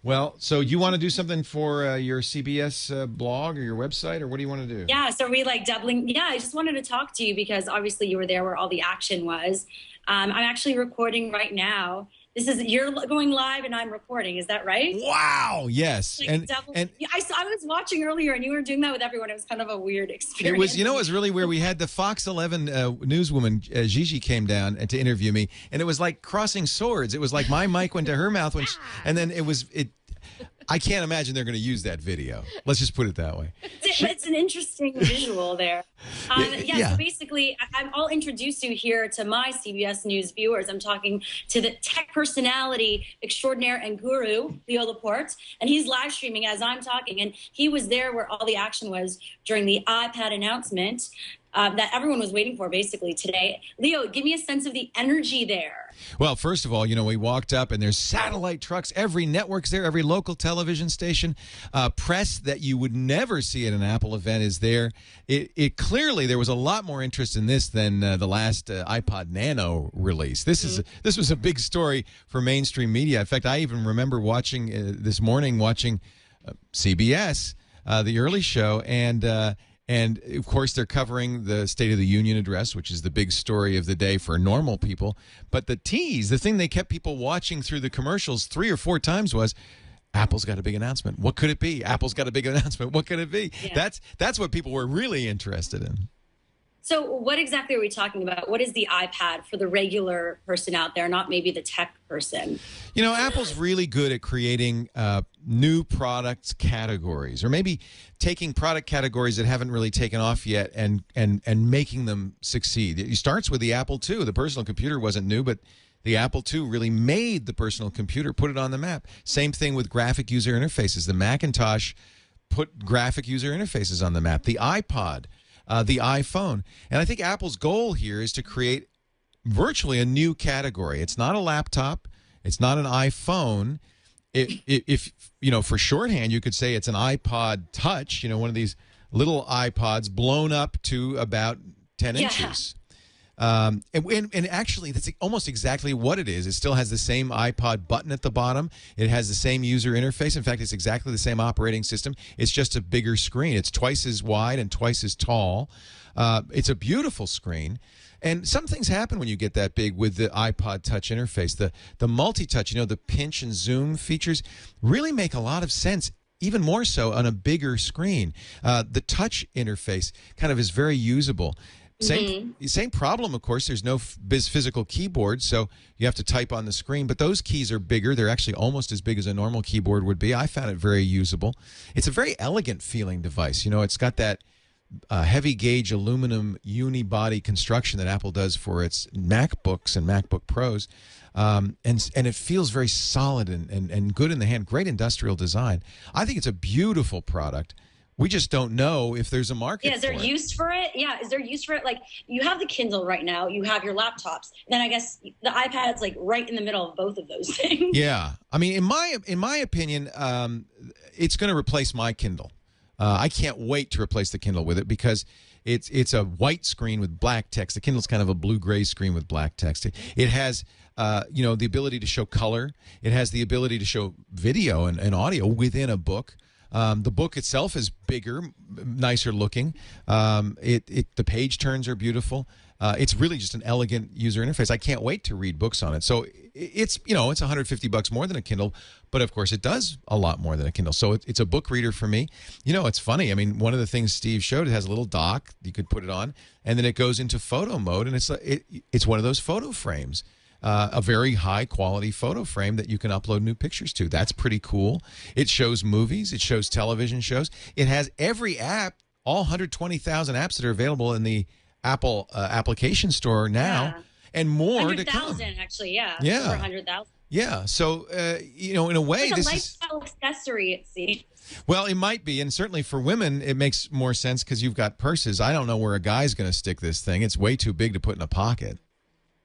Well, so you want to do something for your CBS blog or your website, or what do you want to do? Yeah, so are we like doubling? Yeah, I just wanted to talk to you because obviously you were there where all the action was. I'm actually recording right now. You're going live and I'm recording. Is that right? Wow. Yes. Like And double. and Yeah, I was watching earlier and you were doing that with everyone. It was kind of a weird experience. it was, it was really weird. We had the Fox 11 newswoman, Gigi, came down to interview me, and it was like crossing swords. It was like my mic went to her mouth, and then it. I can't imagine they're going to use that video. Let's just put it that way. It's an interesting visual there. Yeah. So basically, I'll introduce you here to my CBS News viewers. I'm talking to the tech personality extraordinaire and guru, Leo Laporte, and he's live streaming as I'm talking. And he was there where all the action was during the iPad announcement that everyone was waiting for basically today. Leo, give me a sense of the energy there. Well, first of all, we walked up and there's satellite trucks. Every network's there. Every local television station. Press that you would never see at an Apple event is there. It clearly, there was a lot more interest in this than the last iPod Nano release. This was a big story for mainstream media. In fact, I even remember watching this morning, CBS, the early show, and, of course, they're covering the State of the Union address, which is the big story of the day for normal people. But the tease, the thing they kept people watching through the commercials 3 or 4 times was, Apple's got a big announcement. What could it be? Apple's got a big announcement. What could it be? Yeah. That's what people were really interested in. So what exactly are we talking about? What is the iPad for the regular person out there, not maybe the tech person? Apple's really good at creating new products categories, or maybe taking product categories that haven't really taken off yet and making them succeed. It starts with the Apple II. The personal computer wasn't new, but the Apple II really made the personal computer, put it on the map. Same thing with graphic user interfaces. The Macintosh put graphic user interfaces on the map. The iPod, the iPhone. And I think Apple's goal here is to create virtually a new category. It's not a laptop. It's not an iPhone. If for shorthand, you could say it's an iPod Touch, one of these little iPods blown up to about 10 inches. And actually, that's almost exactly what it is. It still has the same iPod button at the bottom. It has the same user interface. In fact, it's exactly the same operating system. It's just a bigger screen. It's twice as wide and twice as tall. It's a beautiful screen. And some things happen when you get that big with the iPod Touch interface. The multi-touch, the pinch and zoom features really make a lot of sense, even more so on a bigger screen. The touch interface kind of is very usable. Same problem, of course. There's no physical keyboard, so you have to type on the screen. But those keys are bigger. They're actually almost as big as a normal keyboard would be. I found it very usable. It's a very elegant feeling device. It's got that heavy gauge aluminum unibody construction that Apple does for its MacBooks and MacBook Pros. And it feels very solid and good in the hand. Great industrial design. I think it's a beautiful product. We just don't know if there's a market. Yeah, is there use for it? Yeah, is there use for it? Like, you have the Kindle right now, you have your laptops. Then I guess the iPad's like right in the middle of both of those things. Yeah, I mean, in my opinion, it's going to replace my Kindle. I can't wait to replace the Kindle with it because it's a white screen with black text. The Kindle's kind of a blue-gray screen with black text. It has the ability to show color. It has the ability to show video and audio within a book. The book itself is bigger, nicer looking. The page turns are beautiful. It's really just an elegant user interface. I can't wait to read books on it. So it's $150 more than a Kindle, but of course it does a lot more than a Kindle. So it's a book reader for me. It's funny. I mean, one of the things Steve showed, it has a little dock you could put it on, and then it goes into photo mode, and it's one of those photo frames. A very high quality photo frame that you can upload new pictures to. That's pretty cool. It shows movies. It shows television shows. It has every app, all 120,000 apps that are available in the Apple application store now, and more to come. 100,000 actually, yeah. Yeah. Over 100,000. Yeah. So, in a way, it's like this a lifestyle accessory, it seems. Well, it might be, and certainly for women, it makes more sense because you've got purses. I don't know where a guy's going to stick this thing. It's way too big to put in a pocket.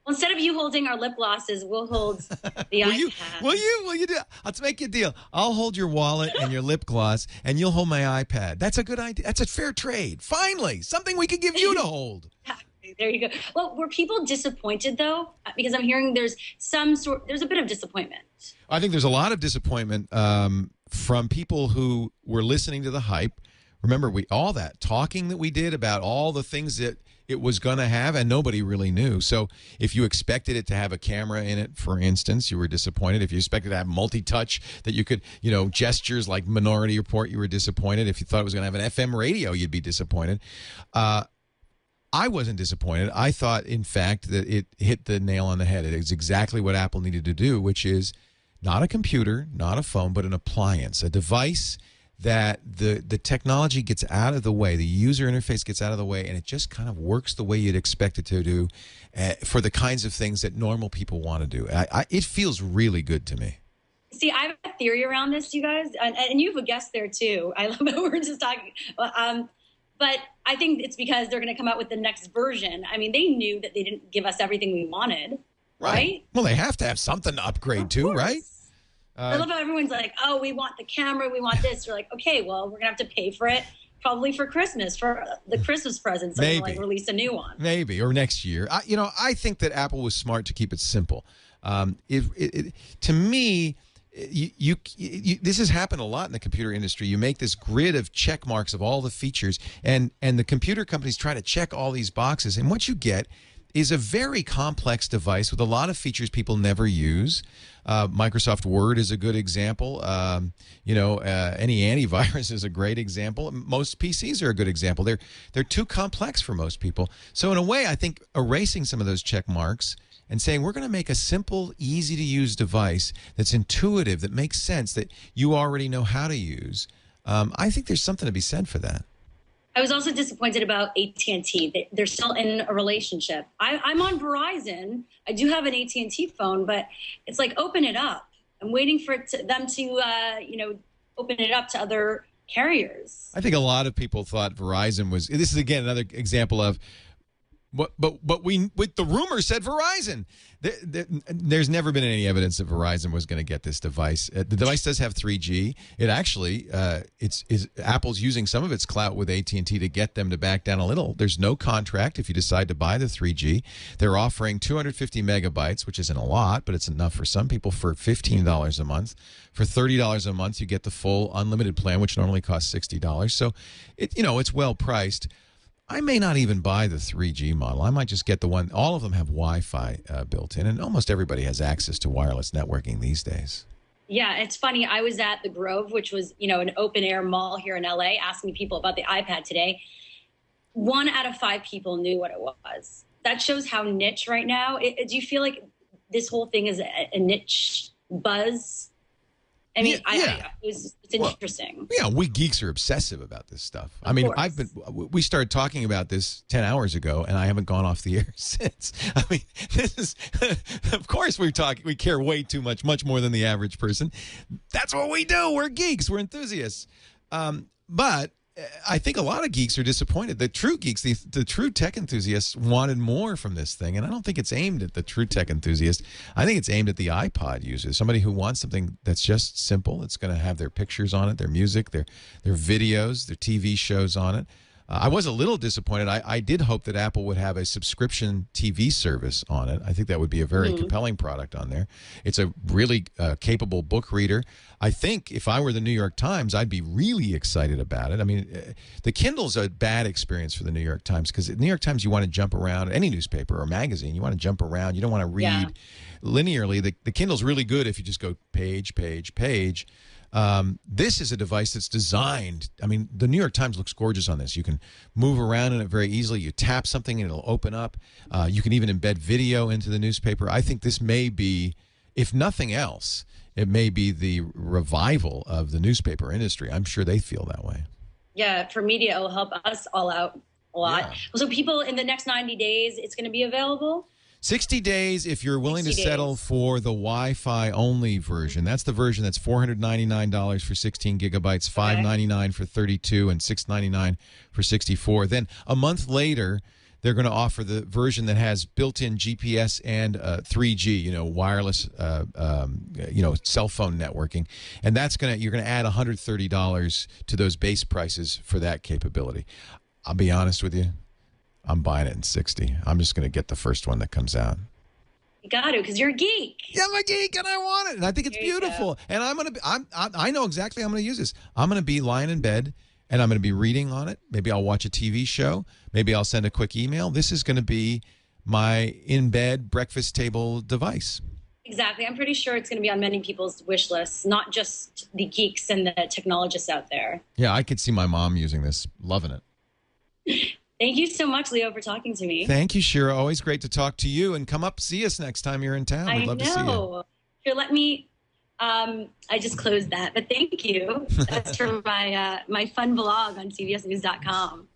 Instead of you holding our lip glosses, we'll hold the iPad. Will you do? Let's make you a deal. I'll hold your wallet and your lip gloss, and you'll hold my iPad. That's a good idea. That's a fair trade. Finally, something we could give you to hold. There you go. Well, were people disappointed though? Because I'm hearing there's a bit of disappointment. I think there's a lot of disappointment from people who were listening to the hype. Remember, all that talking that we did about all the things that it was going to have, and nobody really knew. So if you expected it to have a camera in it, for instance, you were disappointed. If you expected to have multi-touch, that you could, gestures like Minority Report, you were disappointed. If you thought it was going to have an FM radio, you'd be disappointed. I wasn't disappointed. I thought, in fact, that it hit the nail on the head. It is exactly what Apple needed to do, which is not a computer, not a phone, but an appliance, a device that the technology gets out of the way, the user interface gets out of the way, and it just kind of works the way you'd expect it to do for the kinds of things that normal people want to do. It feels really good to me. See, I have a theory around this, you guys, and you have a guest there too. I love how we're just talking. But I think it's because they're going to come out with the next version. I mean, they knew that they didn't give us everything we wanted, right? Well, they have to have something to upgrade to, right? I love how everyone's like, oh, we want the camera, we want this. You're like, okay, well, we're going to have to pay for it probably for Christmas, for the Christmas presents. Maybe. Like release a new one. Maybe, or next year. I think that Apple was smart to keep it simple. To me, this has happened a lot in the computer industry. You make this grid of check marks of all the features, and the computer companies try to check all these boxes. And what you get is a very complex device with a lot of features people never use. Microsoft Word is a good example. Any antivirus is a great example. Most PCs are a good example. They're too complex for most people. So in a way, I think erasing some of those check marks and saying we're going to make a simple, easy-to-use device that's intuitive, that makes sense, that you already know how to use, I think there's something to be said for that. I was also disappointed about AT&T. They're still in a relationship. I'm on Verizon. I do have an AT&T phone, but it's like, open it up. I'm waiting for them to, open it up to other carriers. I think a lot of people thought Verizon was. This is again another example of. But the rumor said Verizon. There's never been any evidence that Verizon was going to get this device. The device does have 3G. It actually, Apple's using some of its clout with AT&T to get them to back down a little. There's no contract if you decide to buy the 3G. They're offering 250 megabytes, which isn't a lot, but it's enough for some people, for $15 a month. For $30 a month, you get the full unlimited plan, which normally costs $60. So, it's well priced. I may not even buy the 3G model. I might just get the one. All of them have Wi-Fi built in, and almost everybody has access to wireless networking these days. Yeah, it's funny. I was at the Grove, which was, an open-air mall here in LA, asking people about the iPad today. 1 out of 5 people knew what it was. That shows how niche right now. Do you feel like this whole thing is a niche buzz? I mean, yeah. It's interesting. Yeah, we geeks are obsessive about this stuff. I mean, we started talking about this 10 hours ago, and I haven't gone off the air since. I mean, this is, of course, we care way too much more than the average person. That's what we do. We're geeks. We're enthusiasts. But I think a lot of geeks are disappointed. The true geeks, the true tech enthusiasts wanted more from this thing. And I don't think it's aimed at the true tech enthusiast. I think it's aimed at the iPod user, somebody who wants something that's just simple. It's going to have their pictures on it, their music, their videos, their TV shows on it. I was a little disappointed. I did hope that Apple would have a subscription TV service on it. I think that would be a very compelling product on there. It's a really capable book reader. I think if I were the New York Times, I'd be really excited about it. I mean, the Kindle's a bad experience for the New York Times because the New York Times, you want to jump around, any newspaper or magazine, you want to jump around. You don't want to read linearly. The Kindle's really good if you just go page, page, page. This is a device that's designed. I mean, the New York Times looks gorgeous on this. You can move around in it very easily. You tap something and it'll open up. You can even embed video into the newspaper. I think this may be, if nothing else, it may be the revival of the newspaper industry. I'm sure they feel that way. Yeah, for media, it will help us all out a lot. Yeah. So people, in the next 90 days, it's going to be available? 60 days if you're willing to settle for the Wi-Fi only version. That's the version that's $499 for 16 gigabytes, $599 for 32, and $699 for 64. Then a month later, they're going to offer the version that has built-in GPS and 3G, wireless, cell phone networking, and you're going to add $130 to those base prices for that capability. I'll be honest with you. I'm buying it in 60. I'm just going to get the first one that comes out. You got to, because you're a geek. Yeah, I'm a geek, and I want it, and I think it's beautiful. And I know exactly how I'm going to use this. I'm going to be lying in bed, and I'm going to be reading on it. Maybe I'll watch a TV show. Maybe I'll send a quick email. This is going to be my in-bed breakfast table device. Exactly. I'm pretty sure it's going to be on many people's wish lists, not just the geeks and the technologists out there. Yeah, I could see my mom using this, loving it. Thank you so much, Leo, for talking to me. Thank you, Shira. Always great to talk to you. And come up, see us next time you're in town. We'd love to see you. Here, let me. I just closed that, but thank you. That's for my fun blog on CBSNews.com.